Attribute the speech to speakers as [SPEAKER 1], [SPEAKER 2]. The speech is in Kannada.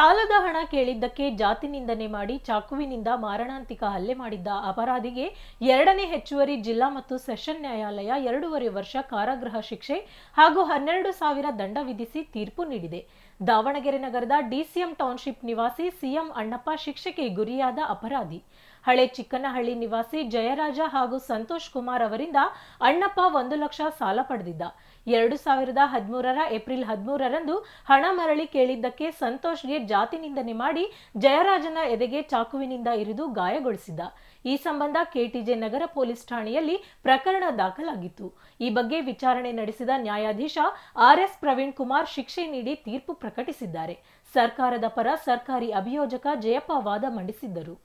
[SPEAKER 1] ಸಾಲದ ಹಣ ಕೇಳಿದ್ದಕ್ಕೆ ಜಾತಿ ನಿಂದನೆ ಮಾಡಿ ಚಾಕುವಿನಿಂದ ಮಾರಣಾಂತಿಕ ಹಲ್ಲೆ ಮಾಡಿದ್ದ ಅಪರಾಧಿಗೆ 2ನೇ ಹೆಚ್ಚುವರಿ ಜಿಲ್ಲಾ ಮತ್ತು ಸೆಷನ್ ನ್ಯಾಯಾಲಯ 2.5 ವರ್ಷ ಕಾರಾಗೃಹ ಶಿಕ್ಷೆ ಹಾಗೂ 12,000 ದಂಡ ವಿಧಿಸಿ ತೀರ್ಪು ನೀಡಿದೆ. ದಾವಣಗೆರೆ ನಗರದ ಡಿಸಿಎಂ ಟೌನ್ಶಿಪ್ ನಿವಾಸಿ ಸಿಎಂ ಅಣ್ಣಪ್ಪ ಶಿಕ್ಷೆಗೆ ಗುರಿಯಾದ ಅಪರಾಧಿ. ಹಳೆ ಚಿಕ್ಕನಹಳ್ಳಿ ನಿವಾಸಿ ಜಯರಾಜ ಹಾಗೂ ಸಂತೋಷ್ ಕುಮಾರ್ ಅವರಿಂದ ಅಣ್ಣಪ್ಪ 1 ಲಕ್ಷ ಸಾಲ ಪಡೆದಿದ್ದ. 2013ರ ಏಪ್ರಿಲ್ 13ರಂದು ಹಣ ಮರಳಿ ಕೇಳಿದ್ದಕ್ಕೆ ಸಂತೋಷ್ಗೆ ಜಾತಿ ನಿಂದನೆ ಮಾಡಿ ಜಯರಾಜನ ಎದೆಗೆ ಚಾಕುವಿನಿಂದ ಇರಿದು ಗಾಯಗೊಳಿಸಿದ್ದ. ಈ ಸಂಬಂಧ ಕೆಟಿಜೆ ನಗರ ಪೊಲೀಸ್ ಠಾಣೆಯಲ್ಲಿ ಪ್ರಕರಣ ದಾಖಲಾಗಿತ್ತು. ಈ ಬಗ್ಗೆ ವಿಚಾರಣೆ ನಡೆಸಿದ ನ್ಯಾಯಾಧೀಶ ಆರ್ಎಸ್ ಪ್ರವೀಣ್ ಕುಮಾರ್ ಶಿಕ್ಷೆ ನೀಡಿ ತೀರ್ಪು ಪ್ರಕಟಿಸಿದ್ದಾರೆ. ಸರ್ಕಾರದ ಪರ ಸರ್ಕಾರಿ ಅಭಿಯೋಜಕ ಜಯಪ್ಪ ವಾದ ಮಂಡಿಸಿದ್ದರು.